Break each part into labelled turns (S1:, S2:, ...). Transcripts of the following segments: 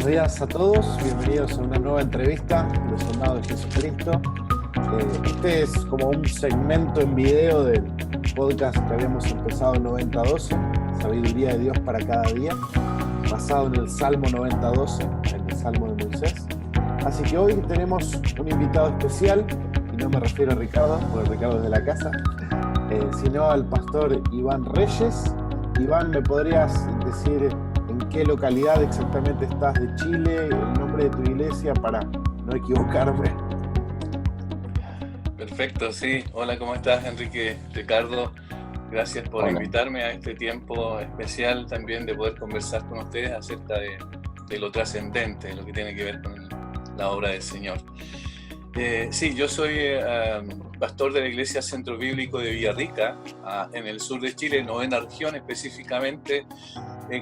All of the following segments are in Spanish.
S1: días a todos, bienvenidos a una nueva entrevista de Los Soldados de Jesucristo. Este es como un segmento en video del podcast que habíamos empezado en 9012, Sabiduría de Dios para cada día, basado en el Salmo 90:12, en el Salmo de Moisés. Así que hoy tenemos un invitado especial, y no me refiero a Ricardo, porque Ricardo es de la casa, sino al pastor Iván Reyes. Iván, ¿me podrías decir en qué localidad exactamente estás de Chile, el nombre de tu iglesia para no equivocarme?
S2: Perfecto, sí. Hola, ¿cómo estás, Enrique? Ricardo, gracias por
S3: Hola.
S2: invitarme a este tiempo especial también de poder conversar con ustedes acerca de lo trascendente, lo que tiene que ver con la obra del Señor. Sí, yo soy pastor de la Iglesia Centro Bíblico de Villarrica, en el sur de Chile, novena región específicamente,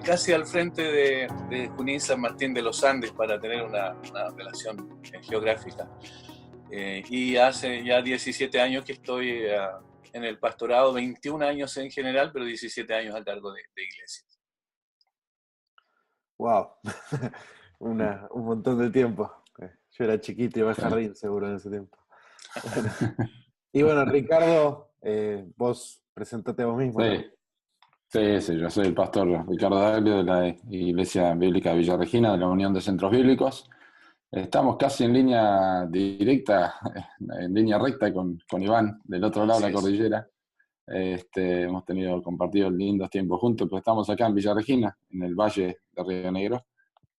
S2: casi al frente de Junín San Martín de los Andes, para tener una relación geográfica. Y hace ya 17 años que estoy en el pastorado, 21 años en general, pero 17 años a cargo de iglesias.
S1: ¡Wow! Un montón de tiempo. Yo era chiquito y iba al
S3: Sí.
S1: jardín seguro en ese tiempo. Y bueno, Ricardo, vos presentate vos mismo también.
S3: Sí, yo soy el pastor Ricardo Daglio de la Iglesia Bíblica de Villarregina, de la Unión de Centros Bíblicos. Estamos casi en línea directa, en línea recta con Iván, del otro lado de la cordillera. Hemos compartido lindos tiempos juntos, pero estamos acá en Villarregina, en el Valle de Río Negro,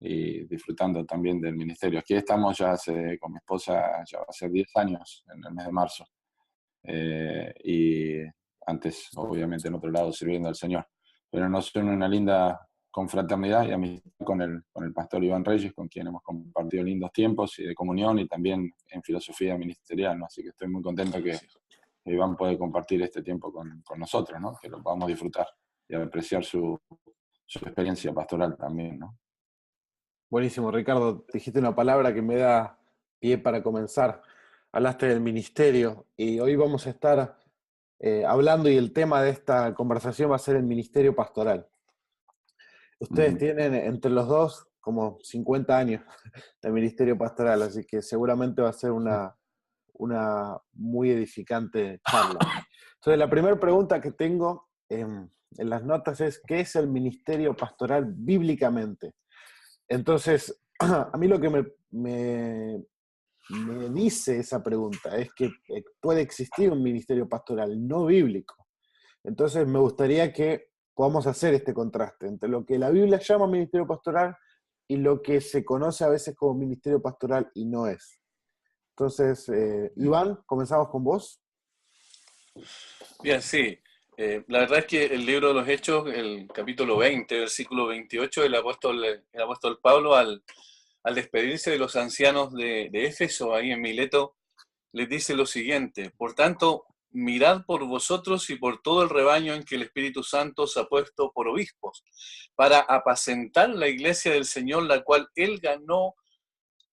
S3: y disfrutando también del ministerio. Aquí estamos ya con mi esposa, ya va a ser 10 años en el mes de marzo. Y antes, obviamente, en otro lado, sirviendo al Señor. Pero nos une una linda confraternidad y amistad con el pastor Iván Reyes, con quien hemos compartido lindos tiempos y de comunión y también en filosofía ministerial, ¿no? Así que estoy muy contento que Iván puede compartir este tiempo con nosotros, ¿no? Que lo podamos disfrutar y apreciar su experiencia pastoral también, ¿no?
S1: Buenísimo, Ricardo. Dijiste una palabra que me da pie para comenzar. Hablaste del ministerio y hoy vamos a estar hablando, y el tema de esta conversación va a ser el ministerio pastoral. Ustedes tienen entre los dos como 50 años de ministerio pastoral, así que seguramente va a ser una muy edificante charla. Entonces, la primera pregunta que tengo en las notas es: ¿qué es el ministerio pastoral bíblicamente? Entonces, a mí lo que me dice esa pregunta es que puede existir un ministerio pastoral no bíblico. Entonces, me gustaría que podamos hacer este contraste entre lo que la Biblia llama ministerio pastoral y lo que se conoce a veces como ministerio pastoral y no es. Entonces, Iván, comenzamos con vos.
S2: Bien, sí. La verdad es que el libro de los Hechos, el capítulo 20, versículo 28, el apóstol Pablo, al despedirse de los ancianos de Éfeso, ahí en Mileto, les dice lo siguiente: por tanto, mirad por vosotros y por todo el rebaño en que el Espíritu Santo os ha puesto por obispos, para apacentar la iglesia del Señor, la cual Él ganó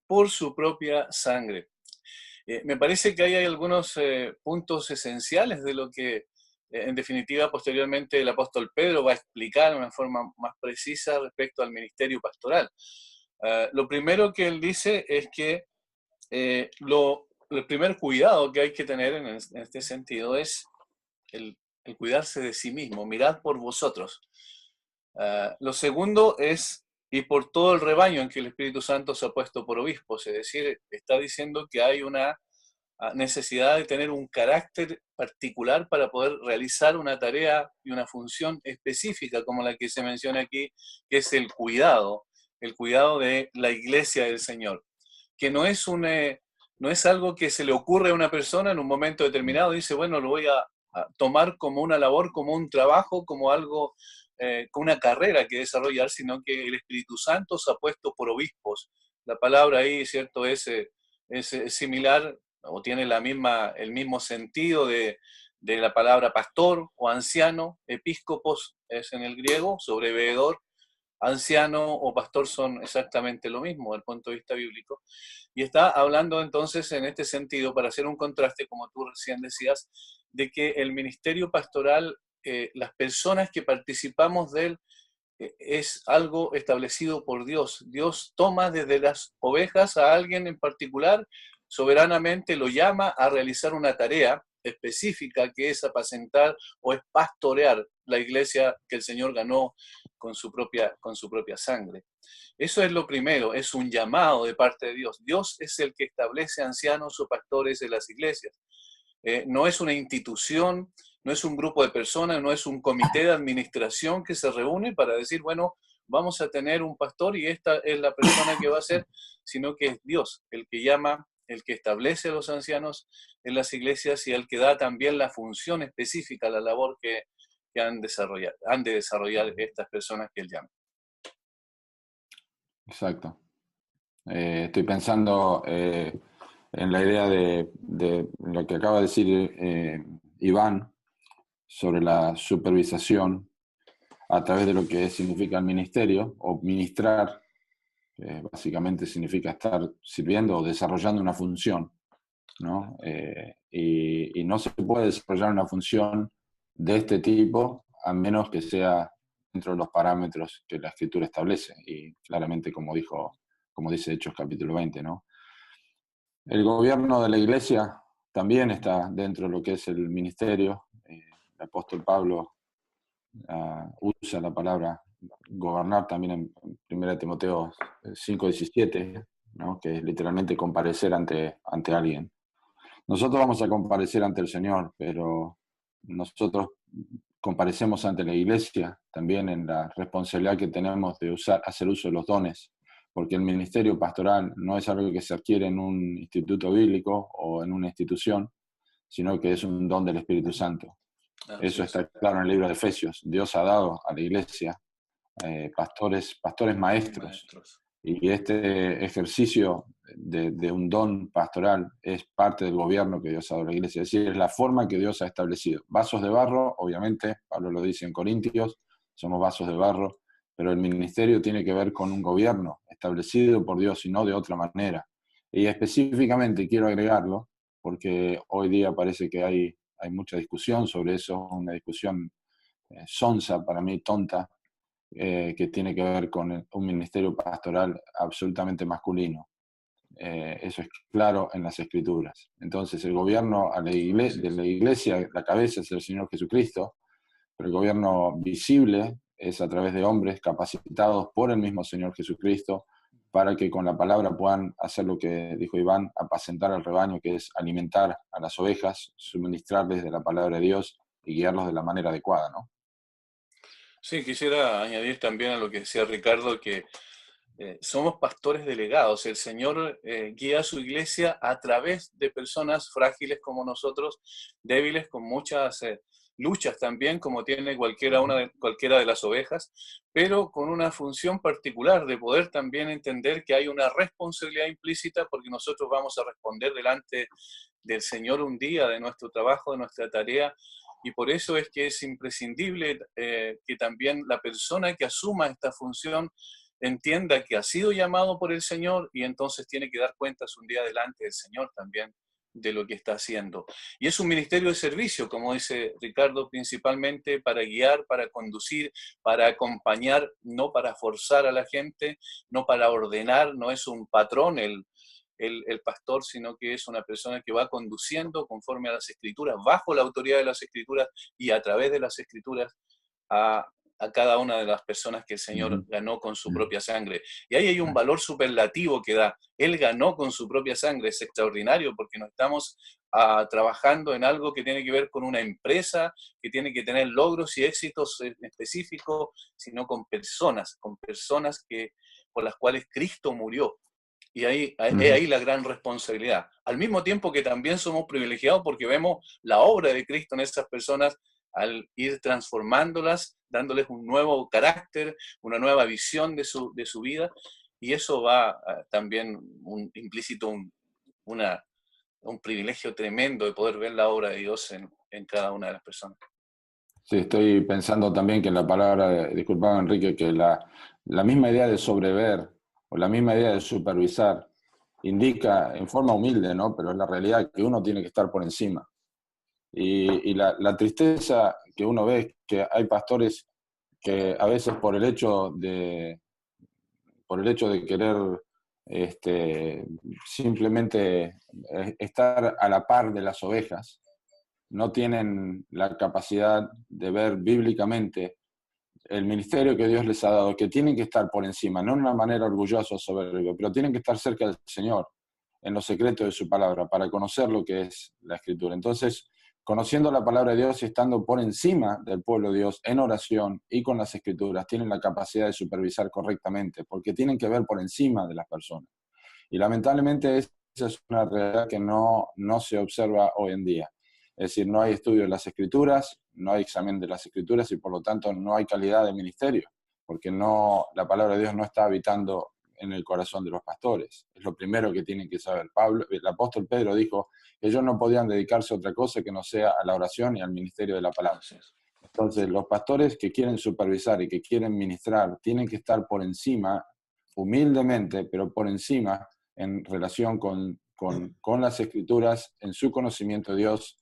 S2: por su propia sangre. Me parece que ahí hay algunos puntos esenciales de lo que, en definitiva, posteriormente el apóstol Pedro va a explicar de una forma más precisa respecto al ministerio pastoral. Lo primero que él dice es que el primer cuidado que hay que tener en este sentido es el cuidarse de sí mismo. Mirad por vosotros. Lo segundo es: y por todo el rebaño en que el Espíritu Santo se ha puesto por obispos. Es decir, está diciendo que hay una necesidad de tener un carácter particular para poder realizar una tarea y una función específica como la que se menciona aquí, que es el cuidado de la iglesia del Señor, que no es algo que se le ocurre a una persona en un momento determinado y dice, bueno, lo voy a tomar como una labor, como un trabajo, como algo, como una carrera que desarrollar, sino que el Espíritu Santo se ha puesto por obispos. La palabra ahí, ¿cierto?, es similar o tiene el mismo sentido de la palabra pastor o anciano. Episcopos es en el griego, sobreveedor. Anciano o pastor son exactamente lo mismo desde el punto de vista bíblico. Y está hablando entonces en este sentido, para hacer un contraste, como tú recién decías, de que el ministerio pastoral, las personas que participamos de él, es algo establecido por Dios. Dios toma desde las ovejas a alguien en particular, soberanamente lo llama a realizar una tarea específica que es apacentar o es pastorear la iglesia que el Señor ganó con su propia sangre. Eso es lo primero, es un llamado de parte de Dios. Dios es el que establece ancianos o pastores en las iglesias. No es una institución, no es un grupo de personas, no es un comité de administración que se reúne para decir, bueno, vamos a tener un pastor y esta es la persona que va a ser, sino que es Dios el que llama, el que establece a los ancianos en las iglesias y el que da también la función específica, la labor que han de desarrollar estas personas que él llama.
S3: Exacto. Estoy pensando en la idea de lo que acaba de decir Iván sobre la supervisación a través de lo que significa el ministerio o ministrar, que básicamente significa estar sirviendo o desarrollando una función, ¿no? Y no se puede desarrollar una función de este tipo a menos que sea dentro de los parámetros que la Escritura establece, y claramente como dice Hechos capítulo 20, ¿no? El gobierno de la Iglesia también está dentro de lo que es el ministerio. El apóstol Pablo usa la palabra gobernar también en 1 Timoteo 5:17, ¿no? Que es literalmente comparecer ante alguien. Nosotros vamos a comparecer ante el Señor, pero nosotros comparecemos ante la Iglesia también en la responsabilidad que tenemos de hacer uso de los dones, porque el ministerio pastoral no es algo que se adquiere en un instituto bíblico o en una institución, sino que es un don del Espíritu Santo. Eso está claro en el libro de Efesios. Dios ha dado a la Iglesia pastores maestros. Y este ejercicio de un don pastoral es parte del gobierno que Dios ha dado a la Iglesia. Es decir, es la forma que Dios ha establecido. Vasos de barro, obviamente, Pablo lo dice en Corintios, somos vasos de barro, pero el ministerio tiene que ver con un gobierno establecido por Dios y no de otra manera. Y específicamente quiero agregarlo, porque hoy día parece que hay mucha discusión sobre eso, una discusión sonsa, para mí tonta, que tiene que ver con un ministerio pastoral absolutamente masculino. Eso es claro en las Escrituras. Entonces, el gobierno de la iglesia, la cabeza es el Señor Jesucristo, pero el gobierno visible es a través de hombres capacitados por el mismo Señor Jesucristo para que con la palabra puedan hacer lo que dijo Iván, apacentar al rebaño, que es alimentar a las ovejas, suministrarles de la palabra de Dios y guiarlos de la manera adecuada, ¿no?
S2: Sí, quisiera añadir también a lo que decía Ricardo, que somos pastores delegados. El Señor guía a su iglesia a través de personas frágiles como nosotros, débiles, con muchas luchas también, como tiene cualquiera de las ovejas, pero con una función particular de poder también entender que hay una responsabilidad implícita porque nosotros vamos a responder delante del Señor un día de nuestro trabajo, de nuestra tarea. Y por eso es que es imprescindible que también la persona que asuma esta función entienda que ha sido llamado por el Señor y entonces tiene que dar cuentas un día delante del Señor también de lo que está haciendo. Y es un ministerio de servicio, como dice Ricardo, principalmente para guiar, para conducir, para acompañar, no para forzar a la gente, no para ordenar, no es un patrón el pastor, sino que es una persona que va conduciendo conforme a las Escrituras, bajo la autoridad de las Escrituras y a través de las Escrituras a cada una de las personas que el Señor ganó con su propia sangre. Y ahí hay un valor superlativo que da. Él ganó con su propia sangre, es extraordinario porque no estamos trabajando en algo que tiene que ver con una empresa, que tiene que tener logros y éxitos específicos, sino con personas por las cuales Cristo murió. Y ahí la gran responsabilidad. Al mismo tiempo que también somos privilegiados porque vemos la obra de Cristo en esas personas al ir transformándolas, dándoles un nuevo carácter, una nueva visión de su vida. Y eso va también implícito un privilegio tremendo de poder ver la obra de Dios en cada una de las personas.
S3: Sí, estoy pensando también que la palabra, disculpame Enrique, que la misma idea de sobrever o la misma idea de supervisar indica en forma humilde, ¿no? Pero es la realidad que uno tiene que estar por encima. Y la tristeza que uno ve es que hay pastores que a veces por el hecho de querer simplemente estar a la par de las ovejas, no tienen la capacidad de ver bíblicamente el ministerio que Dios les ha dado, que tienen que estar por encima, no de una manera orgullosa o soberbia, pero tienen que estar cerca del Señor, en los secretos de su palabra, para conocer lo que es la Escritura. Entonces, conociendo la palabra de Dios y estando por encima del pueblo de Dios en oración y con las Escrituras, tienen la capacidad de supervisar correctamente, porque tienen que ver por encima de las personas. Y lamentablemente esa es una realidad que no se observa hoy en día. Es decir, no hay estudio de las Escrituras, no hay examen de las Escrituras y por lo tanto no hay calidad de ministerio, porque la palabra de Dios no está habitando en el corazón de los pastores. Es lo primero que tienen que saber. El apóstol Pedro dijo que ellos no podían dedicarse a otra cosa que no sea a la oración y al ministerio de la palabra. Entonces, los pastores que quieren supervisar y que quieren ministrar tienen que estar por encima, humildemente, pero por encima, en relación con las Escrituras, en su conocimiento de Dios,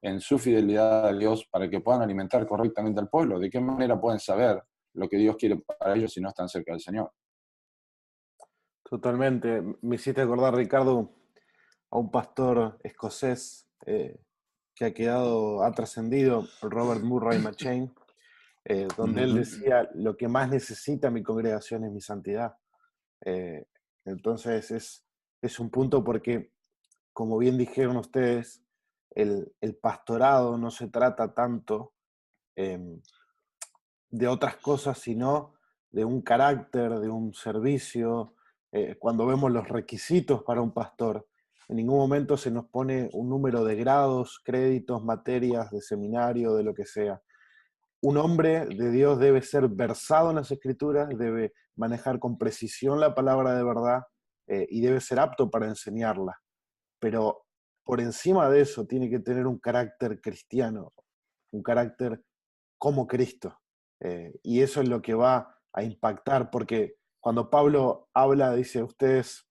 S3: en su fidelidad a Dios, para que puedan alimentar correctamente al pueblo. ¿De qué manera pueden saber lo que Dios quiere para ellos si no están cerca del Señor?
S1: Totalmente. Me hiciste acordar, Ricardo, a un pastor escocés que ha trascendido, Robert Murray McCheyne, donde él decía: lo que más necesita mi congregación es mi santidad. Eh, entonces es un punto porque, como bien dijeron ustedes, el pastorado no se trata tanto de otras cosas, sino de un carácter, de un servicio. Cuando vemos los requisitos para un pastor, en ningún momento se nos pone un número de grados, créditos, materias de seminario, de lo que sea. Un hombre de Dios debe ser versado en las Escrituras, debe manejar con precisión la palabra de verdad y debe ser apto para enseñarla. Pero por encima de eso tiene que tener un carácter cristiano, un carácter como Cristo. Y eso es lo que va a impactar, porque cuando Pablo habla, dice: ustedes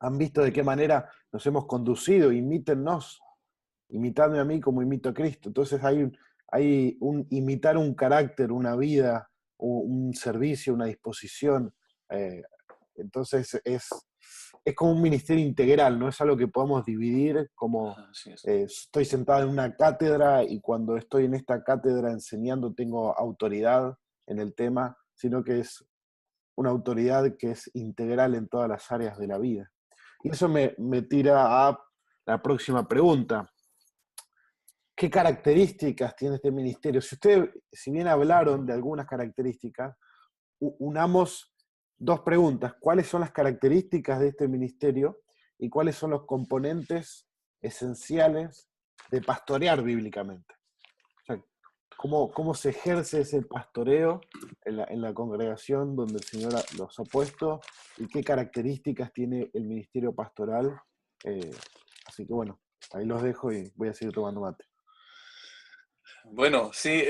S1: han visto de qué manera nos hemos conducido, imítennos, imitadme a mí como imito a Cristo. Entonces hay un imitar un carácter, una vida, un servicio, una disposición. eh, entonces es como un ministerio integral, no es algo que podamos dividir como estoy sentado en una cátedra y cuando estoy en esta cátedra enseñando tengo autoridad en el tema, sino que es una autoridad que es integral en todas las áreas de la vida. Y eso me tira a la próxima pregunta. ¿Qué características tiene este ministerio? Si bien hablaron de algunas características, unamos dos preguntas. ¿Cuáles son las características de este ministerio y cuáles son los componentes esenciales de pastorear bíblicamente? O sea, ¿cómo se ejerce ese pastoreo en la congregación donde el Señor los ha puesto y qué características tiene el ministerio pastoral? Así que bueno, ahí los dejo y voy a seguir tomando mate.
S2: Bueno, sí,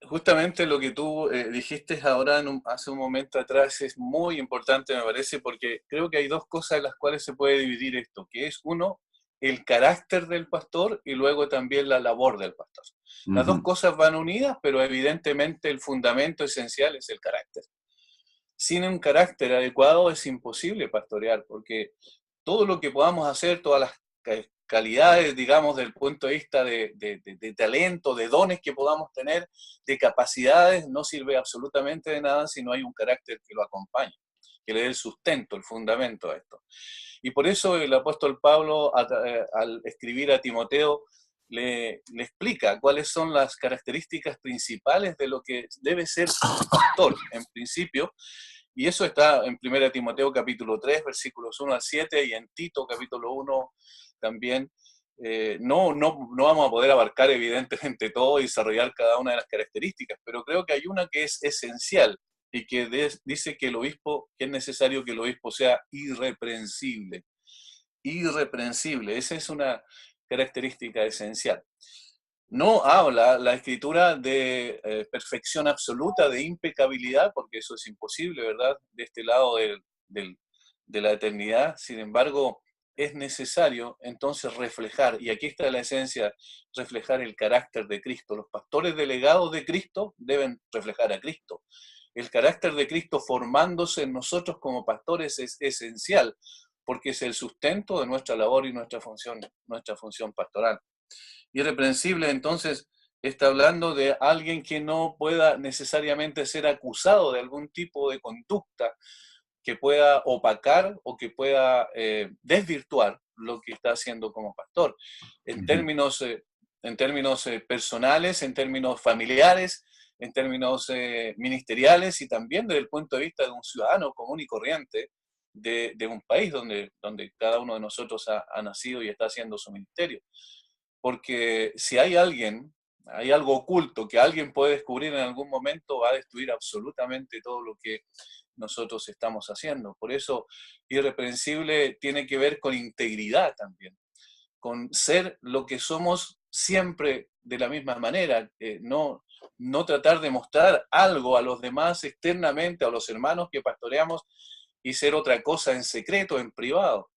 S2: justamente lo que tú dijiste ahora hace un momento atrás es muy importante, me parece, porque creo que hay dos cosas en las cuales se puede dividir esto, que es uno, el carácter del pastor y luego también la labor del pastor. Las dos cosas van unidas, pero evidentemente el fundamento esencial es el carácter. Sin un carácter adecuado es imposible pastorear, porque todo lo que podamos hacer, todas las calidades, digamos, del punto de vista de talento, de dones que podamos tener, de capacidades, no sirve absolutamente de nada si no hay un carácter que lo acompañe, que le dé el sustento, el fundamento a esto. Y por eso el apóstol Pablo, al escribir a Timoteo, le explica cuáles son las características principales de lo que debe ser un pastor, en principio. Y eso está en 1 Timoteo capítulo 3, versículos 1 al 7, y en Tito capítulo 1 también. No vamos a poder abarcar evidentemente todo y desarrollar cada una de las características, pero creo que hay una que es esencial y que dice que que es necesario que el obispo sea irreprensible. Irreprensible, esa es una característica esencial. No habla la escritura de perfección absoluta, de impecabilidad, porque eso es imposible, ¿verdad? De este lado de la eternidad. Sin embargo, es necesario entonces reflejar, y aquí está la esencia, reflejar el carácter de Cristo. Los pastores delegados de Cristo deben reflejar a Cristo. El carácter de Cristo formándose en nosotros como pastores es esencial, porque es el sustento de nuestra labor y nuestra función pastoral. Irreprensible, entonces, está hablando de alguien que no pueda necesariamente ser acusado de algún tipo de conducta que pueda opacar o que pueda desvirtuar lo que está haciendo como pastor, en términos, personales, en términos familiares, en términos ministeriales y también desde el punto de vista de un ciudadano común y corriente de un país donde cada uno de nosotros ha nacido y está haciendo su ministerio. Porque si hay algo oculto que alguien puede descubrir en algún momento, va a destruir absolutamente todo lo que nosotros estamos haciendo. Por eso, irreprensible tiene que ver con integridad también, con ser lo que somos siempre de la misma manera, no tratar de mostrar algo a los demás externamente, a los hermanos que pastoreamos, y ser otra cosa en secreto, en privado.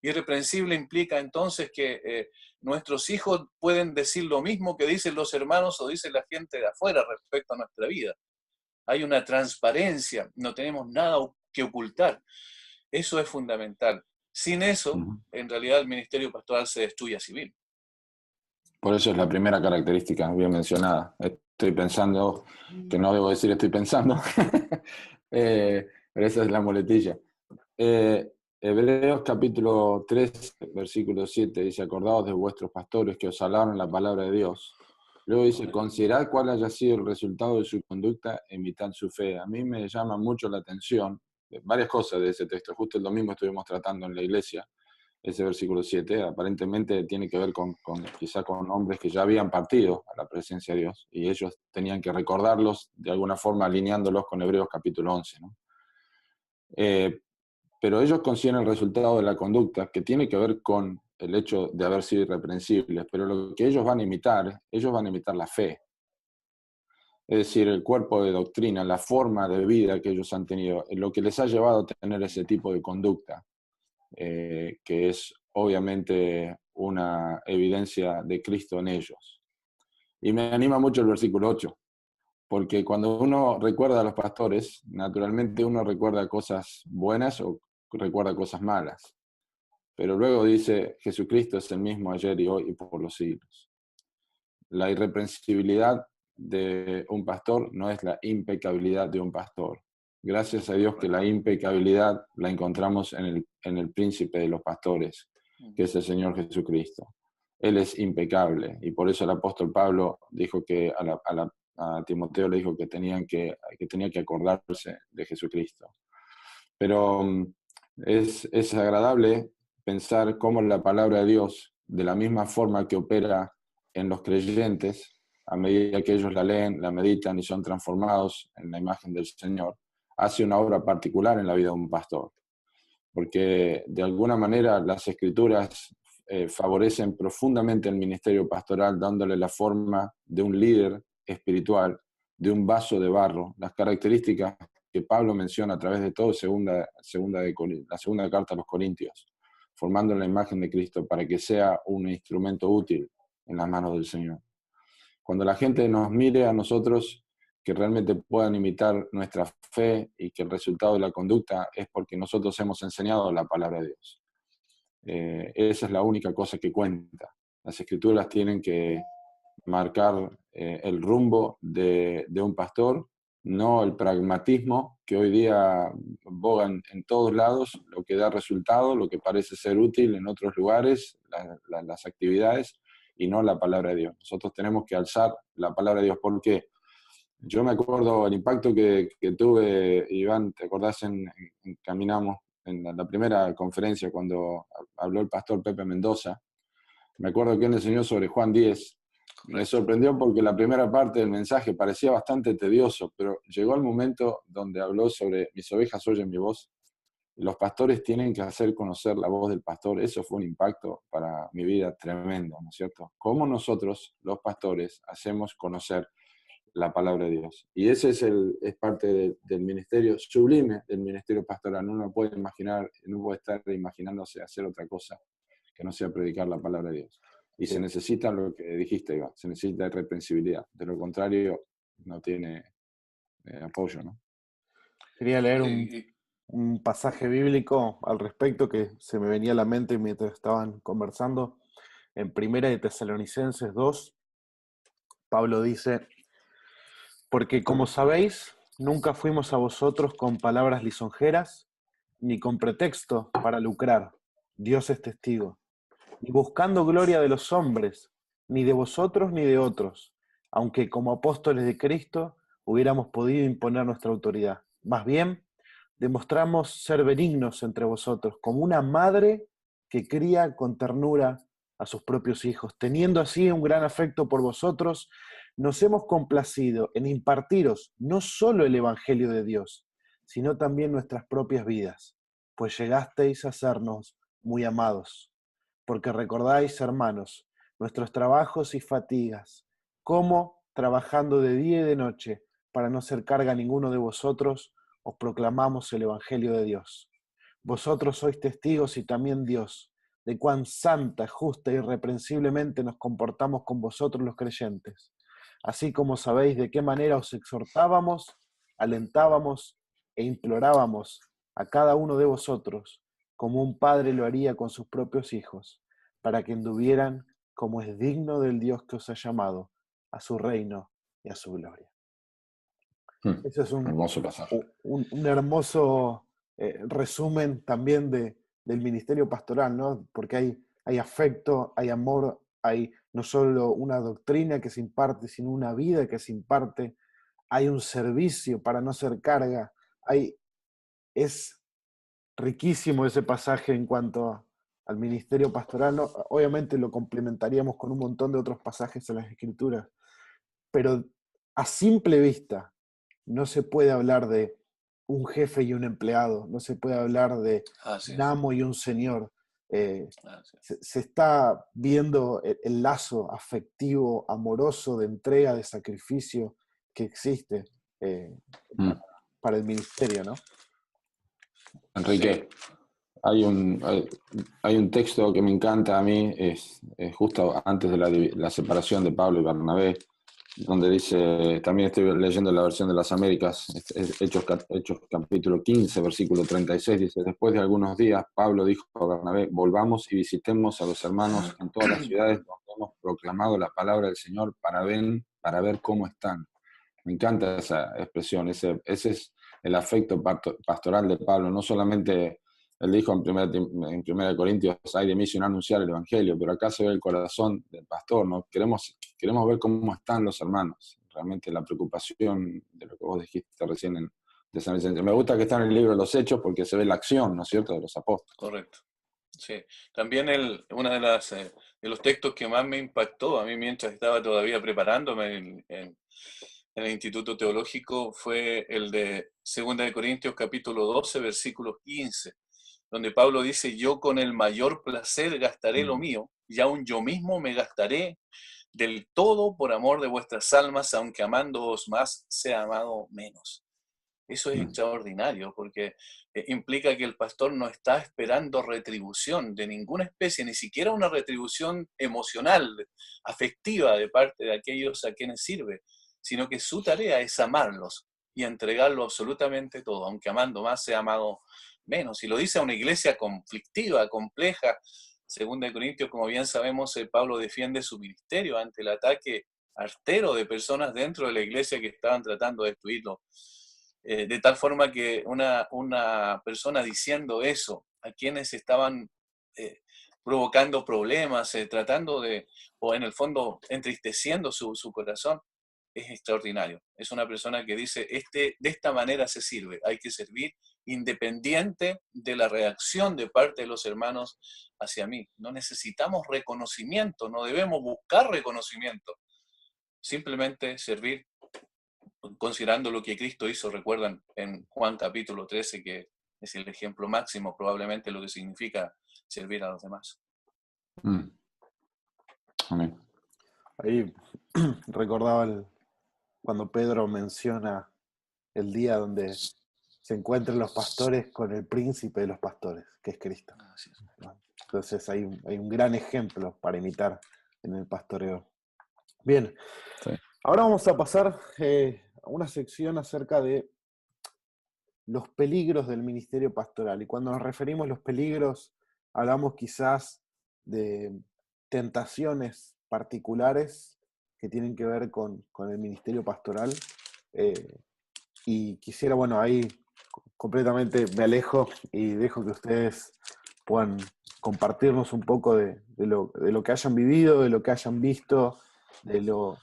S2: Irreprensible implica entonces que nuestros hijos pueden decir lo mismo que dicen los hermanos o dice la gente de afuera respecto a nuestra vida. Hay una transparencia, no tenemos nada que ocultar. Eso es fundamental. Sin eso, en realidad el ministerio pastoral se destruye a sí mismo.
S3: Por eso es la primera característica bien mencionada. Estoy pensando, que no debo decir estoy pensando, pero esa es la muletilla. Hebreos capítulo 3, versículo 7, dice, acordaos de vuestros pastores que os hablaron la palabra de Dios. Luego dice, considerad cuál haya sido el resultado de su conducta e imitad su fe. A mí me llama mucho la atención varias cosas de ese texto. Justo el domingo estuvimos tratando en la iglesia ese versículo 7. Aparentemente tiene que ver quizá con hombres que ya habían partido a la presencia de Dios y ellos tenían que recordarlos de alguna forma alineándolos con Hebreos capítulo 11, ¿no? Pero ellos consideran el resultado de la conducta, que tiene que ver con el hecho de haber sido irreprensibles, pero lo que ellos van a imitar la fe. Es decir, el cuerpo de doctrina, la forma de vida que ellos han tenido, lo que les ha llevado a tener ese tipo de conducta, que es obviamente una evidencia de Cristo en ellos. Y me anima mucho el versículo 8, porque cuando uno recuerda a los pastores, naturalmente uno recuerda cosas buenas o recuerda cosas malas. Pero luego dice, Jesucristo es el mismo ayer y hoy y por los siglos. La irreprensibilidad de un pastor no es la impecabilidad de un pastor. Gracias a Dios que la impecabilidad la encontramos en el príncipe de los pastores, que es el Señor Jesucristo. Él es impecable y por eso el apóstol Pablo dijo que a Timoteo le dijo que tenía que acordarse de Jesucristo. Pero es agradable pensar cómo la palabra de Dios, de la misma forma que opera en los creyentes, a medida que ellos la leen, la meditan y son transformados en la imagen del Señor, hace una obra particular en la vida de un pastor. Porque de alguna manera las Escrituras favorecen profundamente el ministerio pastoral, dándole la forma de un líder espiritual, de un vaso de barro, las características que Pablo menciona a través de todo la segunda carta a los Corintios, formando la imagen de Cristo para que sea un instrumento útil en las manos del Señor. Cuando la gente nos mire a nosotros, que realmente puedan imitar nuestra fe y que el resultado de la conducta es porque nosotros hemos enseñado la palabra de Dios. Esa es la única cosa que cuenta. Las Escrituras tienen que marcar el rumbo de un pastor, no el pragmatismo que hoy día boga en todos lados, lo que da resultado, lo que parece ser útil en otros lugares, las actividades, y no la palabra de Dios. Nosotros tenemos que alzar la palabra de Dios. ¿Por qué? Yo me acuerdo el impacto que tuve, Iván, ¿te acordás en Caminamos, en la primera conferencia cuando habló el pastor Pepe Mendoza? Me acuerdo que él enseñó sobre Juan 10. Me sorprendió porque la primera parte del mensaje parecía bastante tedioso, pero llegó el momento donde habló sobre mis ovejas oyen mi voz. Los pastores tienen que hacer conocer la voz del pastor. Eso fue un impacto para mi vida tremendo, ¿no es cierto? ¿Cómo nosotros, los pastores, hacemos conocer la palabra de Dios. Y ese es parte del ministerio sublime, del ministerio pastoral. Uno no puede imaginar, no puede estar imaginándose hacer otra cosa que no sea predicar la palabra de Dios. Y
S1: Sí.
S3: se necesita lo que dijiste, Iván, se necesita irreprensibilidad. De lo contrario, no tiene apoyo, ¿no?
S1: Quería leer
S2: Y-
S1: un pasaje bíblico al respecto que se me venía a la mente mientras estaban conversando. En Primera de Tesalonicenses 2, Pablo dice: porque como sabéis, nunca fuimos a vosotros con palabras lisonjeras, ni con pretexto para lucrar, Dios es testigo, ni buscando gloria de los hombres, ni de vosotros ni de otros, aunque como apóstoles de Cristo hubiéramos podido imponer nuestra autoridad. Más bien, demostramos ser benignos entre vosotros, como una madre que cría con ternura a sus propios hijos. Teniendo así un gran afecto por vosotros, nos hemos complacido en impartiros no solo el Evangelio de Dios, sino también nuestras propias vidas, pues llegasteis a sernos muy amados. Porque recordáis, hermanos, nuestros trabajos y fatigas, cómo, trabajando de día y de noche, para no ser carga a ninguno de vosotros, os proclamamos el Evangelio de Dios. Vosotros sois testigos y también Dios, de cuán santa, justa y irreprensiblemente nos comportamos con vosotros los creyentes, así como sabéis de qué manera os exhortábamos, alentábamos e implorábamos a cada uno de vosotros, como un padre lo haría con sus propios hijos, para que anduvieran como es digno del Dios que os ha llamado, a su reino y a su gloria. Eso es
S3: Hermoso pasaje.
S1: un hermoso resumen también del ministerio pastoral, ¿no? Porque hay afecto, hay amor, hay no solo una doctrina que se imparte, sino una vida que se imparte, hay un servicio para no ser carga, es riquísimo ese pasaje en cuanto al ministerio pastoral, ¿no? Obviamente lo complementaríamos con un montón de otros pasajes en las Escrituras, pero a simple vista no se puede hablar de un jefe y un empleado, no se puede hablar de
S2: Así
S1: un
S2: es,
S1: amo y un señor.
S2: así es.
S1: Se está viendo el lazo afectivo, amoroso, de entrega, de sacrificio que existe eh,
S3: Mm.
S1: para el ministerio, ¿no?
S2: Sí.
S3: Enrique, hay un texto que me encanta a mí, es justo antes de la separación de Pablo y Bernabé, donde dice, también estoy leyendo la versión de las Américas, Hechos capítulo 15, versículo 36, dice: después de algunos días, Pablo dijo a Bernabé: volvamos y visitemos a los hermanos en todas las ciudades donde hemos proclamado la palabra del Señor para ver cómo están. Me encanta esa expresión, ese es el afecto pastoral de Pablo. No solamente él dijo en 1 Corintios: hay de mí sin anunciar el Evangelio, pero acá se ve el corazón del pastor, ¿no? Queremos ver cómo están los hermanos. Realmente la preocupación de lo que vos dijiste recién de San Vicente. Me gusta que está en el libro de los Hechos porque se ve la acción, ¿no es cierto?, de los apóstoles.
S2: Correcto. Sí. También uno de los textos que más me impactó a mí mientras estaba todavía preparándome en el Instituto Teológico fue el de 2 Corintios capítulo 12, versículo 15, donde Pablo dice: yo con el mayor placer gastaré lo mío, y aun yo mismo me gastaré del todo por amor de vuestras almas, aunque amándoos más sea amado menos. Eso es extraordinario porque implica que el pastor no está esperando retribución de ninguna especie, ni siquiera una retribución emocional, afectiva de parte de aquellos a quienes sirve, sino que su tarea es amarlos y entregarlo absolutamente todo, aunque amando más sea amado menos. Y lo dice a una iglesia conflictiva, compleja. 2 Corintios, como bien sabemos, Pablo defiende su ministerio ante el ataque artero de personas dentro de la iglesia que estaban tratando de destruirlo. De tal forma que una persona diciendo eso a quienes estaban provocando problemas, tratando de, o en el fondo entristeciendo su corazón, es extraordinario. Es una persona que dice: de esta manera se sirve, hay que servir independiente de la reacción de parte de los hermanos hacia mí. No necesitamos reconocimiento, no debemos buscar reconocimiento, simplemente servir considerando lo que Cristo hizo. Recuerdan en Juan capítulo 13 que es el ejemplo máximo probablemente lo que significa servir a los demás.
S3: Amén.
S1: Ahí recordaba cuando Pedro menciona el día donde se encuentran los pastores con el príncipe de los pastores, que es Cristo.
S2: Así es.
S1: Entonces hay un gran ejemplo para imitar en el pastoreo. Bien,
S3: Sí.
S1: ahora vamos a pasar a una sección acerca de los peligros del ministerio pastoral. Y cuando nos referimos a los peligros, hablamos quizás de tentaciones particulares que tienen que ver con el ministerio pastoral. Y quisiera, bueno, ahí completamente me alejo y dejo que ustedes puedan compartirnos un poco de lo que hayan vivido, de lo que hayan visto, de lo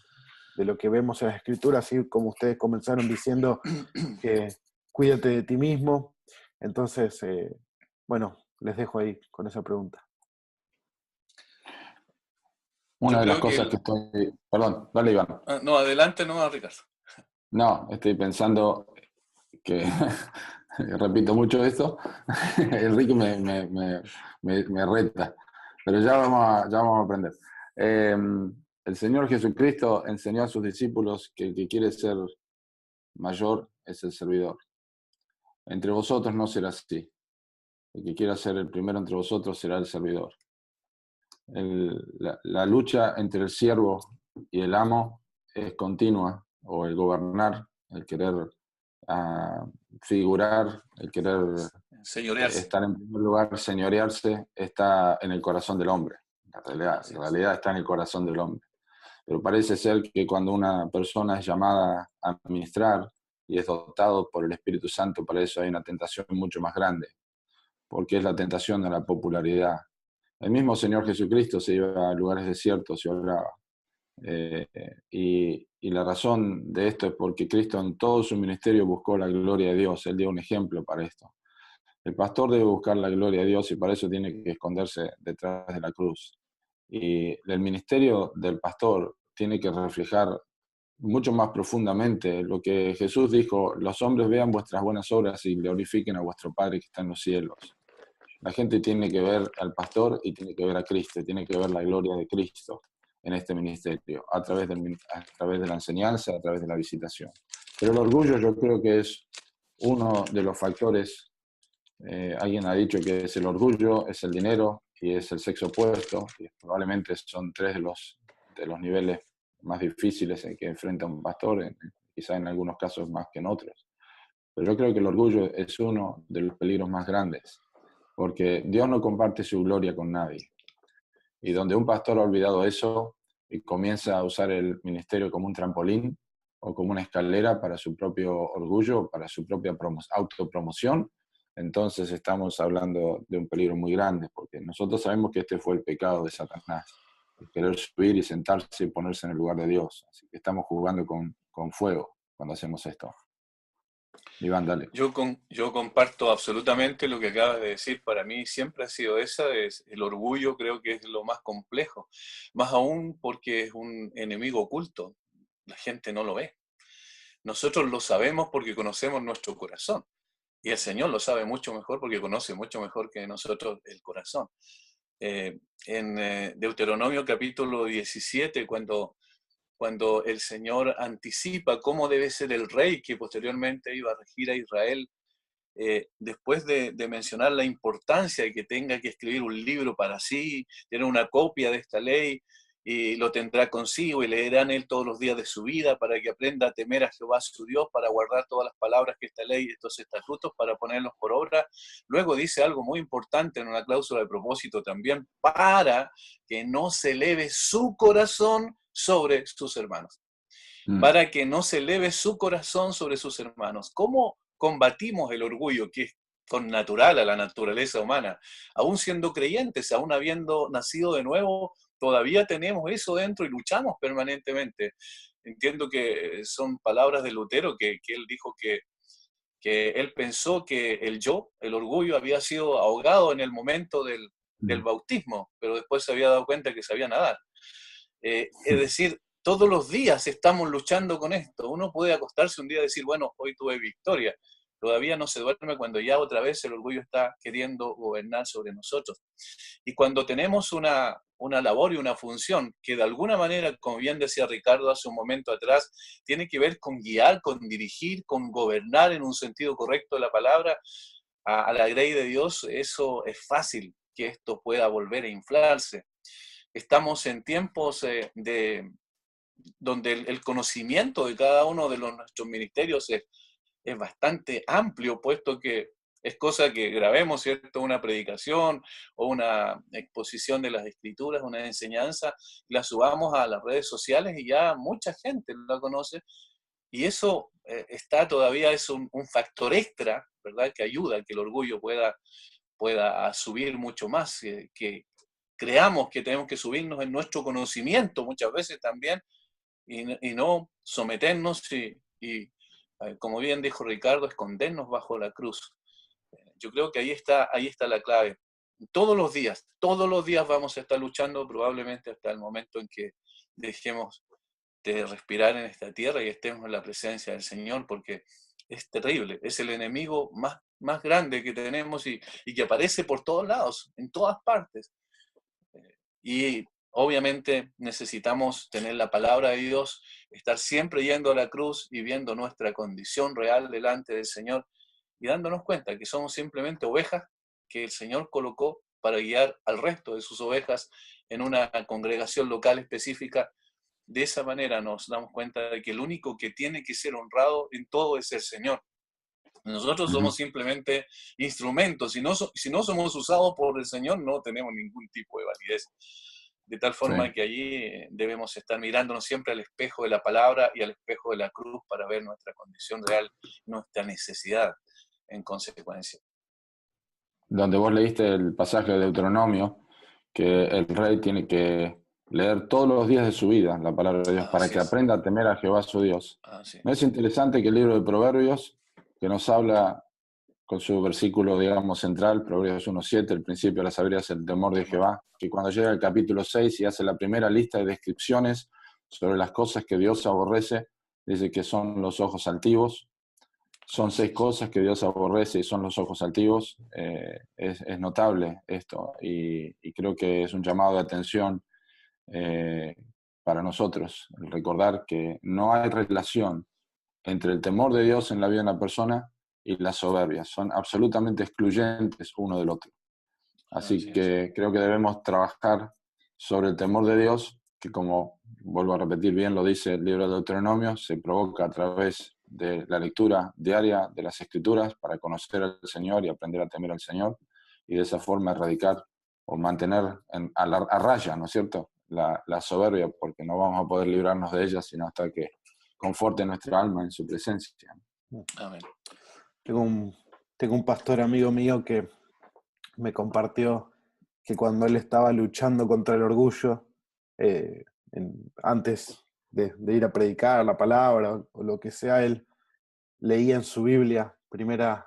S1: que vemos en las escrituras, así como ustedes comenzaron diciendo que cuídate de ti mismo. Entonces, bueno, les dejo ahí con esa pregunta.
S3: Una
S2: Yo
S3: de las
S2: creo que
S3: cosas que estoy... Perdón, dale, Iván.
S2: no, adelante, no, Ricardo.
S3: No, estoy pensando que, repito mucho esto, Enrique me reta, pero ya vamos a aprender. El Señor Jesucristo enseñó a sus discípulos que el que quiere ser mayor es el servidor. Entre vosotros no será así. El que quiera ser el primero entre vosotros será el servidor. La lucha entre el siervo y el amo es continua, o el gobernar, el querer figurar, el querer
S2: Señorearse.
S3: estar en primer lugar, señorearse, está en el corazón del hombre. La realidad está en el corazón del hombre. Pero parece ser que cuando una persona es llamada a ministrar y es dotado por el Espíritu Santo, para eso hay una tentación mucho más grande, porque es la tentación de la popularidad. El mismo Señor Jesucristo se iba a lugares desiertos y oraba. Y la razón de esto es porque Cristo en todo su ministerio buscó la gloria de Dios. Él dio un ejemplo para esto. El pastor debe buscar la gloria de Dios y para eso tiene que esconderse detrás de la cruz. Y el ministerio del pastor tiene que reflejar mucho más profundamente lo que Jesús dijo: los hombres vean vuestras buenas obras y glorifiquen a vuestro Padre que está en los cielos. La gente tiene que ver al pastor y tiene que ver a Cristo, tiene que ver la gloria de Cristo en este ministerio, a través de la enseñanza, a través de la visitación. Pero el orgullo yo creo que es uno de los factores. Alguien ha dicho que es el orgullo, es el dinero y es el sexo opuesto, y probablemente son tres de los niveles más difíciles en que enfrenta un pastor, quizá en algunos casos más que en otros. Pero yo creo que el orgullo es uno de los peligros más grandes, porque Dios no comparte su gloria con nadie. Y donde un pastor ha olvidado eso y comienza a usar el ministerio como un trampolín o como una escalera para su propio orgullo, para su propia autopromoción, entonces estamos hablando de un peligro muy grande, porque nosotros sabemos que este fue el pecado de Satanás, el querer subir y sentarse y ponerse en el lugar de Dios. Así que estamos jugando con fuego cuando hacemos esto. Iván, dale.
S2: Yo comparto absolutamente lo que acabas de decir. Para mí siempre ha sido es el orgullo, creo que es lo más complejo, más aún porque es un enemigo oculto. La gente no lo ve. Nosotros lo sabemos porque conocemos nuestro corazón. Y el Señor lo sabe mucho mejor porque conoce mucho mejor que nosotros el corazón. En Deuteronomio capítulo 17, cuando el Señor anticipa cómo debe ser el rey que posteriormente iba a regir a Israel, después de mencionar la importancia de que tenga que escribir un libro para sí, tener una copia de esta ley, y lo tendrá consigo y leerá en él todos los días de su vida para que aprenda a temer a Jehová su Dios, para guardar todas las palabras que esta ley, estos estatutos, para ponerlos por obra. Luego dice algo muy importante en una cláusula de propósito también, para que no se eleve su corazón sobre sus hermanos. Para que no se eleve su corazón sobre sus hermanos. ¿Cómo combatimos el orgullo, que es connatural a la naturaleza humana? Aún siendo creyentes, aún habiendo nacido de nuevo, todavía tenemos eso dentro y luchamos permanentemente. Entiendo que son palabras de Lutero, que él dijo que él pensó que el orgullo, había sido ahogado en el momento del bautismo, pero después se había dado cuenta que sabía nadar. Es decir, todos los días estamos luchando con esto. Uno puede acostarse un día y decir, bueno, hoy tuve victoria, todavía no se duerme cuando ya otra vez el orgullo está queriendo gobernar sobre nosotros. Y cuando tenemos una labor y una función que de alguna manera, como bien decía Ricardo hace un momento atrás, tiene que ver con guiar, con dirigir, con gobernar en un sentido correcto de la palabra, a la grey de Dios, eso es fácil que esto pueda volver a inflarse. Estamos en tiempos donde el conocimiento de cada uno de nuestros ministerios es bastante amplio, puesto que es cosa que grabemos, ¿cierto?, una predicación o una exposición de las escrituras, una enseñanza, la subamos a las redes sociales y ya mucha gente la conoce. Y eso todavía es un factor extra, ¿verdad?, que ayuda a que el orgullo pueda subir mucho más, que creamos que tenemos que subirnos en nuestro conocimiento muchas veces también, y no someternos como bien dijo Ricardo, escondernos bajo la cruz. Yo creo que ahí está la clave. Todos los días vamos a estar luchando, probablemente hasta el momento en que dejemos de respirar en esta tierra y estemos en la presencia del Señor, porque es terrible, es el enemigo más grande que tenemos y que aparece por todos lados, en todas partes. Y obviamente necesitamos tener la palabra de Dios, estar siempre yendo a la cruz y viendo nuestra condición real delante del Señor y dándonos cuenta que somos simplemente ovejas que el Señor colocó para guiar al resto de sus ovejas en una congregación local específica. De esa manera nos damos cuenta de que el único que tiene que ser honrado en todo es el Señor. Nosotros somos simplemente instrumentos. Si no somos usados por el Señor, no tenemos ningún tipo de validez. De tal forma que allí debemos estar mirándonos siempre al espejo de la palabra y al espejo de la cruz para ver nuestra condición real, nuestra necesidad en consecuencia.
S3: Donde vos leíste el pasaje de Deuteronomio, que el rey tiene que leer todos los días de su vida la palabra de Dios para que aprenda a temer a Jehová su Dios. ¿No es interesante que el libro de Proverbios, que nos habla con su versículo, digamos, central, Proverbios 1:7, el principio de la sabiduría es el temor de Jehová, que cuando llega al capítulo 6 y hace la primera lista de descripciones sobre las cosas que Dios aborrece, dice que son los ojos altivos? Son 6 cosas que Dios aborrece y son los ojos altivos. Es notable esto y creo que es un llamado de atención para nosotros, el recordar que no hay relación entre el temor de Dios en la vida de una persona y la soberbia. Son absolutamente excluyentes uno del otro. Así que creo que debemos trabajar sobre el temor de Dios, que como vuelvo a repetir bien, lo dice el libro de Deuteronomio, se provoca a través de la lectura diaria de las Escrituras para conocer al Señor y aprender a temer al Señor, y de esa forma erradicar o mantener a raya, ¿no es cierto?, la soberbia, porque no vamos a poder librarnos de ella sino hasta que conforte nuestra alma en su presencia.
S2: Amén.
S1: Tengo un pastor amigo mío que me compartió que cuando él estaba luchando contra el orgullo, antes de ir a predicar la palabra o lo que sea, él leía en su Biblia, 1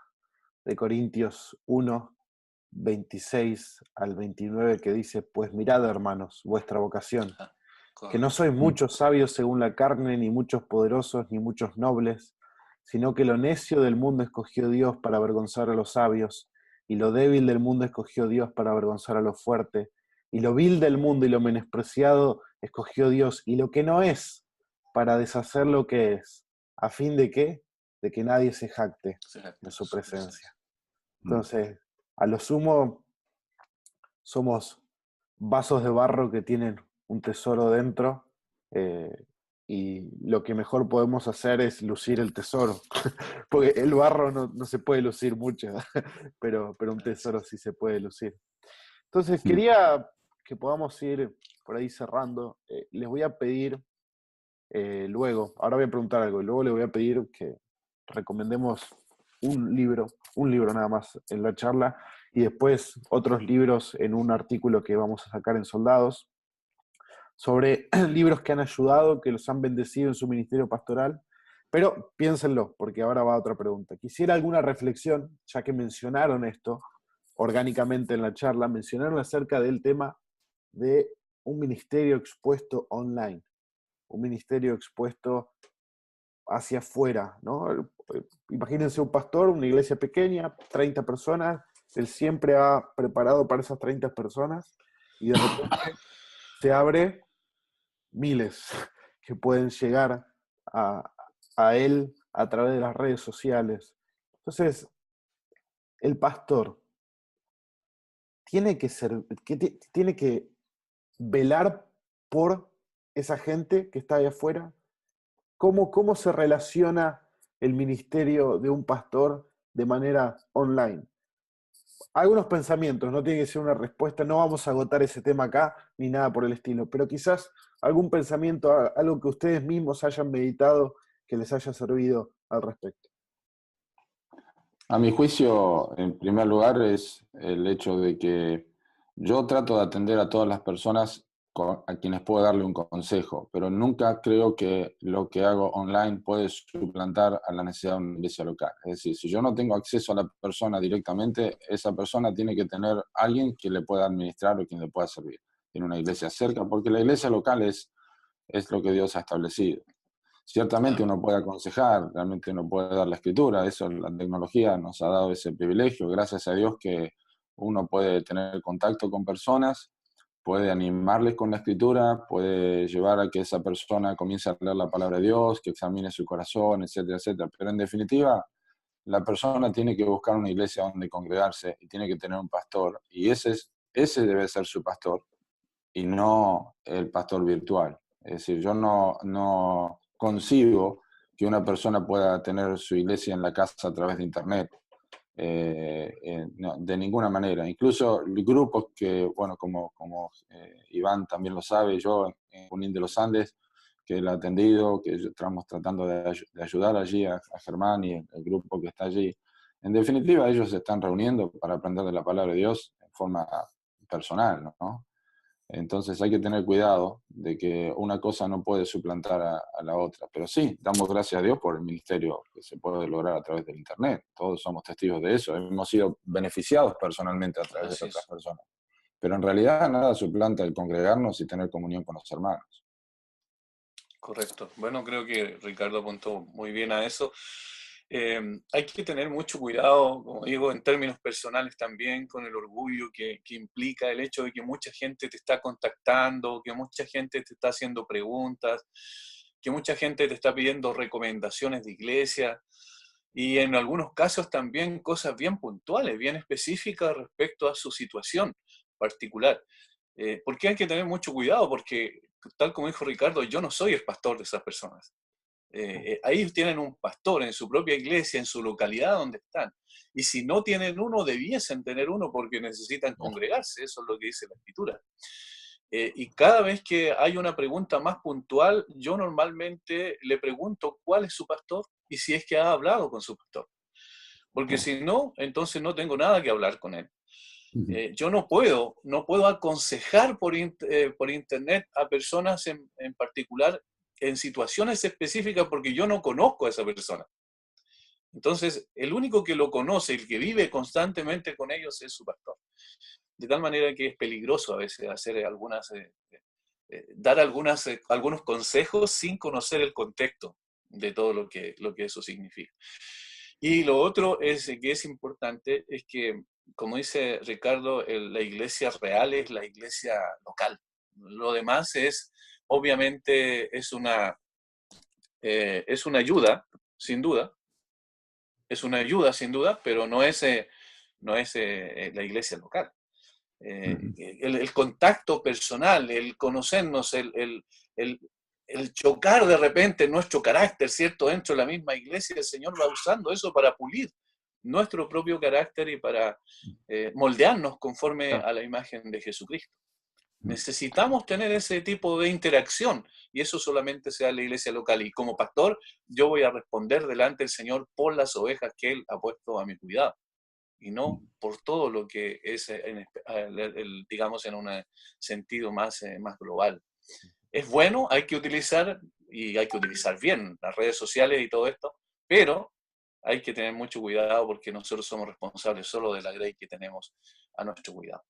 S1: Corintios 1, 26 al 29, que dice: pues mirad, hermanos, vuestra vocación, que no sois muchos sabios según la carne, ni muchos poderosos, ni muchos nobles, sino que lo necio del mundo escogió Dios para avergonzar a los sabios, y lo débil del mundo escogió Dios para avergonzar a lo fuerte, y lo vil del mundo y lo menospreciado escogió Dios, y lo que no es, para deshacer lo que es, a fin de ¿qué? De que nadie se jacte en su presencia. Entonces, a lo sumo, somos vasos de barro que tienen un tesoro dentro, y lo que mejor podemos hacer es lucir el tesoro, porque el barro no se puede lucir mucho, pero un tesoro sí se puede lucir. Entonces, quería que podamos ir por ahí cerrando. Les voy a pedir luego, ahora voy a preguntar algo, y luego les voy a pedir que recomendemos un libro nada más en la charla, y después otros libros en un artículo que vamos a sacar en Soldados, sobre libros que han ayudado, que los han bendecido en su ministerio pastoral. Pero piénsenlo, porque ahora va otra pregunta. Quisiera alguna reflexión, ya que mencionaron esto orgánicamente en la charla, mencionaron acerca del tema de un ministerio expuesto online, un ministerio expuesto hacia afuera, ¿no? Imagínense un pastor, una iglesia pequeña, 30 personas, él siempre ha preparado para esas 30 personas y de repente se abre miles que pueden llegar a, a él a través de las redes sociales. Entonces, el pastor tiene que velar por esa gente que está ahí afuera. ¿Cómo se relaciona el ministerio de un pastor de manera online? Algunos pensamientos, no tiene que ser una respuesta, no vamos a agotar ese tema acá, ni nada por el estilo, pero quizás algún pensamiento, algo que ustedes mismos hayan meditado, que les haya servido al respecto.
S3: A mi juicio, en primer lugar, es el hecho de que yo trato de atender a todas las personas a quienes puedo darle un consejo, pero nunca creo que lo que hago online puede suplantar a la necesidad de una iglesia local. Es decir, si yo no tengo acceso a la persona directamente, esa persona tiene que tener alguien que le pueda administrar o quien le pueda servir. Tiene una iglesia cerca, porque la iglesia local es lo que Dios ha establecido. Ciertamente uno puede aconsejar, realmente uno puede dar la escritura, eso la tecnología nos ha dado ese privilegio, gracias a Dios que uno puede tener contacto con personas, puede animarles con la escritura, puede llevar a que esa persona comience a leer la palabra de Dios, que examine su corazón, etcétera, etcétera. Pero en definitiva, la persona tiene que buscar una iglesia donde congregarse y tiene que tener un pastor, y ese debe ser su pastor, y no el pastor virtual. Es decir, yo no concibo que una persona pueda tener su iglesia en la casa a través de internet, no, de ninguna manera. Incluso grupos que, bueno, como Iván también lo sabe, yo en Junín de los Andes, que él ha atendido, que estamos tratando de ayudar allí a Germán y el grupo que está allí. En definitiva, ellos se están reuniendo para aprender de la palabra de Dios en forma personal, ¿no? Entonces hay que tener cuidado de que una cosa no puede suplantar a la otra. Pero sí, damos gracias a Dios por el ministerio que se puede lograr a través del Internet. Todos somos testigos de eso. Hemos sido beneficiados personalmente a través de otras personas. Pero en realidad nada suplanta el congregarnos y tener comunión con los hermanos.
S2: Correcto. Bueno, creo que Ricardo apuntó muy bien a eso. Hay que tener mucho cuidado, como digo, en términos personales también, con el orgullo que implica el hecho de que mucha gente te está contactando, que mucha gente te está haciendo preguntas, que mucha gente te está pidiendo recomendaciones de iglesia y en algunos casos también cosas bien puntuales, bien específicas respecto a su situación particular. ¿Por qué hay que tener mucho cuidado? Porque, tal como dijo Ricardo, yo no soy el pastor de esas personas. Ahí tienen un pastor en su propia iglesia, en su localidad donde están. Y si no tienen uno, debiesen tener uno porque necesitan congregarse, eso es lo que dice la Escritura. Y cada vez que hay una pregunta más puntual, yo normalmente le pregunto cuál es su pastor y si es que ha hablado con su pastor. Porque si no, entonces no tengo nada que hablar con él. Yo no puedo aconsejar por internet a personas en particular en situaciones específicas porque yo no conozco a esa persona. Entonces, el único que lo conoce, el que vive constantemente con ellos es su pastor. De tal manera que es peligroso a veces hacer dar algunos consejos sin conocer el contexto de todo lo que eso significa. Y lo otro que es importante es que, como dice Ricardo, la iglesia real es la iglesia local. Lo demás obviamente, es una ayuda, sin duda. Es una ayuda, sin duda, pero no es la iglesia local. El contacto personal, el conocernos, el chocar de repente nuestro carácter, ¿cierto? Dentro de la misma iglesia, el Señor va usando eso para pulir nuestro propio carácter y para moldearnos conforme a la imagen de Jesucristo. Necesitamos tener ese tipo de interacción y eso solamente se da en la iglesia local. Y como pastor, yo voy a responder delante del Señor por las ovejas que Él ha puesto a mi cuidado y no por todo lo que es, digamos, en un sentido más global. Es bueno, hay que utilizar bien las redes sociales y todo esto, pero hay que tener mucho cuidado porque nosotros somos responsables solo de la grey que tenemos a nuestro cuidado.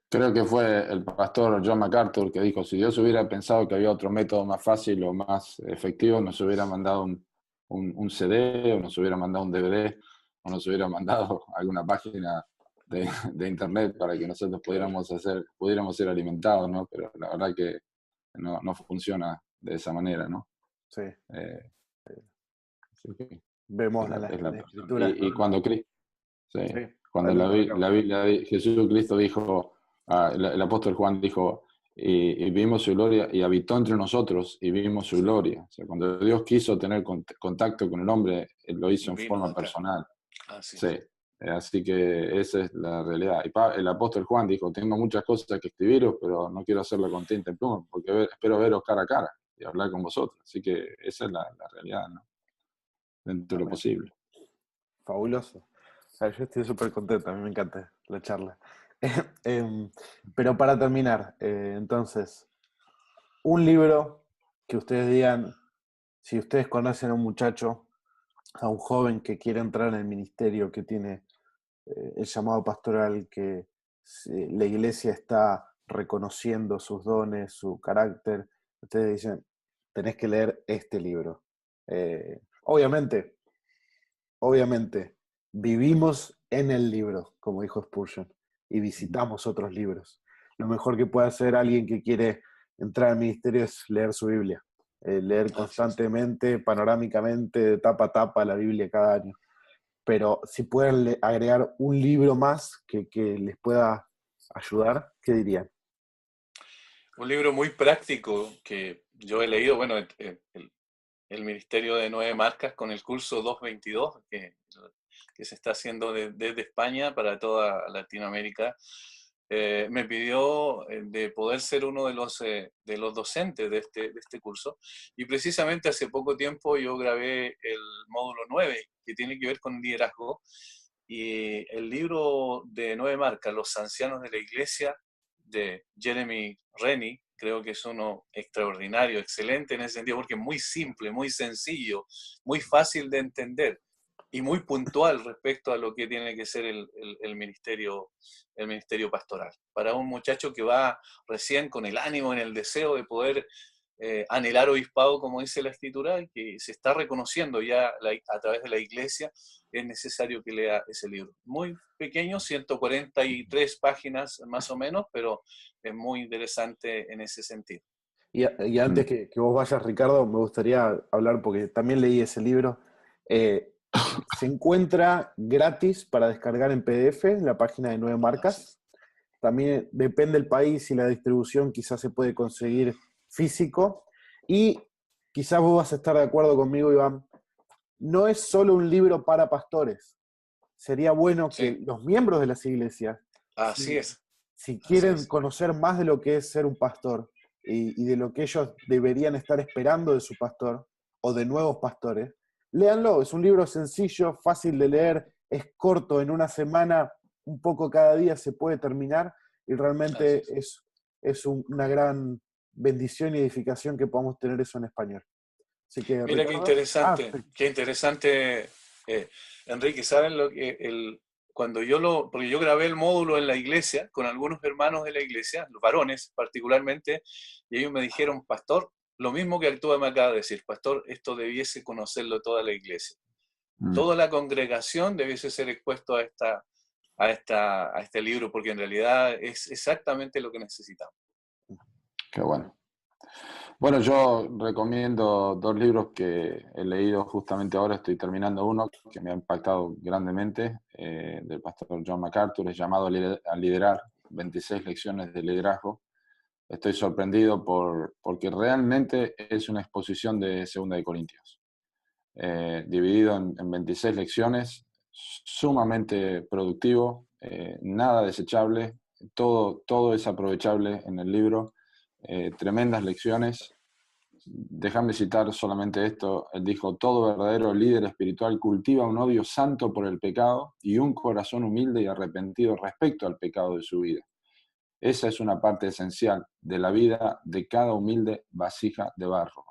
S3: Creo que fue el pastor John MacArthur que dijo, si Dios hubiera pensado que había otro método más fácil o más efectivo, nos hubiera mandado un un CD, o nos hubiera mandado un DVD, o nos hubiera mandado alguna página de internet para que nosotros pudiéramos ser alimentados, ¿no? Pero la verdad que no funciona de esa manera, ¿no?
S1: Sí.
S3: Eh, así que
S1: Vemos
S3: es la,
S1: en
S3: es
S1: la
S3: la persona.
S1: escritura.
S3: Y cuando Cristo, sí,
S1: Sí,
S3: cuando
S1: adelante, Ricardo.
S3: la Biblia, Jesucristo dijo, el apóstol Juan dijo, y vimos su gloria, y habitó entre nosotros, y vimos su gloria. O sea, cuando Dios quiso tener contacto con el hombre, Él lo hizo en
S2: Vino
S3: forma
S2: acá.
S3: personal.
S2: Así
S3: Sí,
S2: es.
S3: así que esa es la realidad. Y el apóstol Juan dijo, tengo muchas cosas que escribiros, pero no quiero hacerlo con tinta en pluma, porque espero veros cara a cara y hablar con vosotros. Así que esa es la realidad, ¿no? Dentro de lo
S1: Amén.
S3: posible.
S1: Fabuloso. O sea, yo estoy súper contento, a mí me encanta la charla. Pero para terminar, entonces, un libro que ustedes digan, si ustedes conocen a un muchacho, a un joven que quiere entrar en el ministerio, que tiene el llamado pastoral, que la iglesia está reconociendo sus dones, su carácter, ustedes dicen, tenés que leer este libro. Obviamente, vivimos en el libro, como dijo Spurgeon, y visitamos otros libros. Lo mejor que puede hacer alguien que quiere entrar al ministerio es leer su Biblia, leer
S2: Así es.
S1: constantemente, panorámicamente, de tapa a tapa la Biblia cada año. Pero si pueden agregar un libro más que les pueda ayudar, ¿qué dirían?
S2: Un libro muy práctico que yo he leído, bueno, el Ministerio de Nueve Marcas con el curso 222, que se está haciendo desde España para toda Latinoamérica, me pidió de poder ser uno de los docentes de este curso. Y precisamente hace poco tiempo yo grabé el módulo 9, que tiene que ver con liderazgo, y el libro de Nueve Marcas, Los Ancianos de la Iglesia, de Jeremy Rennie, creo que es uno extraordinario, excelente en ese sentido, porque es muy simple, muy sencillo, muy fácil de entender y muy puntual respecto a lo que tiene que ser el ministerio pastoral. Para un muchacho que va recién con el ánimo, en el deseo de poder anhelar obispado, como dice la escritura, y que se está reconociendo ya a través de la iglesia, es necesario que lea ese libro. Muy pequeño, 143 páginas más o menos, pero es muy interesante en ese sentido.
S1: Y antes
S3: Mm.
S1: que vos vayas, Ricardo, me gustaría hablar, porque también leí ese libro. Se encuentra gratis para descargar en PDF en la página de Nueve
S2: Así es.
S1: Marcas. También depende del país y la distribución, quizás se puede conseguir físico. Y quizás vos vas a estar de acuerdo conmigo, Iván, no es solo un libro para pastores. Sería bueno que
S2: Sí,
S1: los miembros de las iglesias,
S2: así
S1: si,
S2: es.
S1: si
S2: Así
S1: quieren
S2: es.
S1: conocer más de lo que es ser un pastor y de lo que ellos deberían estar esperando de su pastor o de nuevos pastores, léanlo. Es un libro sencillo, fácil de leer, es corto, en una semana, un poco cada día se puede terminar y
S2: Así
S1: realmente
S2: es.
S1: es una gran bendición y edificación que podamos tener eso en español. Así que,
S2: Mira
S1: Ricardo, sí,
S2: qué interesante, Enrique, ¿saben lo que cuando porque yo grabé el módulo en la iglesia con algunos hermanos de la iglesia, los varones particularmente, y ellos me dijeron, pastor, lo mismo que tú me acabas de decir, pastor, esto debiese conocerlo toda la iglesia.
S3: Mm.
S2: Toda la congregación debiese ser expuesto a este libro, porque en realidad es exactamente lo que necesitamos.
S3: Qué bueno. Bueno, yo recomiendo dos libros que he leído justamente ahora. Estoy terminando uno que me ha impactado grandemente, del pastor John MacArthur, es llamado a liderar, 26 lecciones de liderazgo. Estoy sorprendido porque realmente es una exposición de 2 de Corintios, dividido en 26 lecciones, sumamente productivo, nada desechable, todo es aprovechable en el libro, tremendas lecciones. Déjame citar solamente esto. Él dijo, todo verdadero líder espiritual cultiva un odio santo por el pecado y un corazón humilde y arrepentido respecto al pecado de su vida. Esa es una parte esencial de la vida de cada humilde vasija de barro.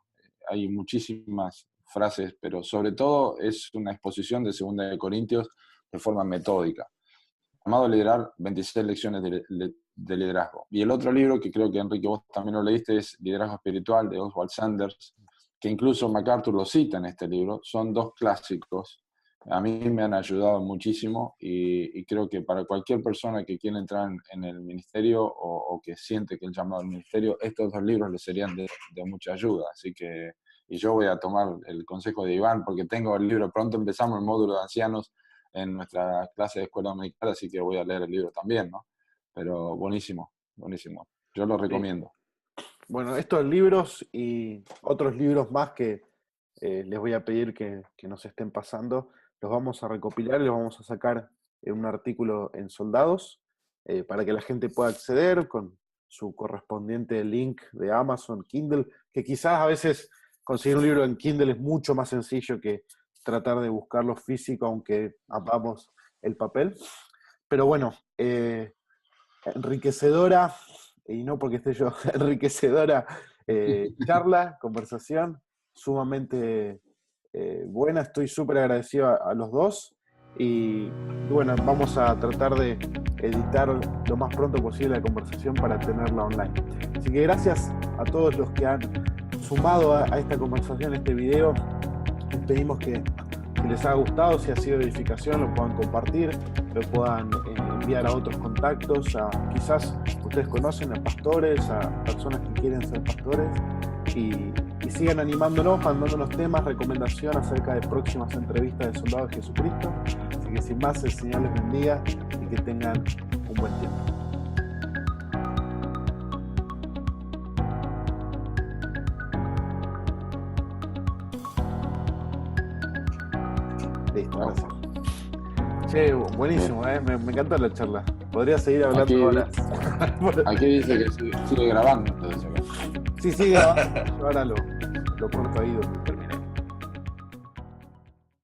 S3: Hay muchísimas frases, pero sobre todo es una exposición de 2 Corintios de forma metódica. Llamado a liderar, 26 lecciones de liderazgo. Y el otro libro, que creo que Enrique vos también lo leíste, es Liderazgo Espiritual, de Oswald Sanders, que incluso MacArthur lo cita en este libro, son dos clásicos. A mí me han ayudado muchísimo y creo que para cualquier persona que quiera entrar en el ministerio o que siente que el llamado al ministerio, estos dos libros le serían de mucha ayuda. Así que, y yo voy a tomar el consejo de Iván, porque tengo el libro, pronto empezamos el módulo de ancianos en nuestra clase de escuela dominical, así que voy a leer el libro también, ¿no? Pero buenísimo, buenísimo. Yo lo recomiendo.
S1: Bueno, estos libros y otros libros más que les voy a pedir que nos estén pasando, los vamos a recopilar y los vamos a sacar en un artículo en Soldados para que la gente pueda acceder con su correspondiente link de Amazon, Kindle, que quizás a veces conseguir un libro en Kindle es mucho más sencillo que tratar de buscarlo físico, aunque amamos el papel. Pero bueno, enriquecedora, y no porque esté yo, enriquecedora charla, conversación, sumamente buena. Estoy súper agradecido a los dos y bueno, vamos a tratar de editar lo más pronto posible la conversación para tenerla online. Así que gracias a todos los que han sumado a esta conversación, a este video. Les pedimos que les haya gustado, si ha sido de edificación, lo puedan compartir, lo puedan enviar a otros contactos, quizás ustedes conocen a pastores, a personas que quieren ser pastores, y sigan animándonos, mandándonos temas, recomendaciones acerca de próximas entrevistas de Soldados de Jesucristo. Así que sin más, el Señor les bendiga y que tengan un buen tiempo. Listo, gracias. Che, buenísimo, me encantó la charla. Podría seguir hablando horas.
S3: Aquí dice que sigue grabando.
S1: Sí, sigue grabando. Yo ahora lo corto ahí donde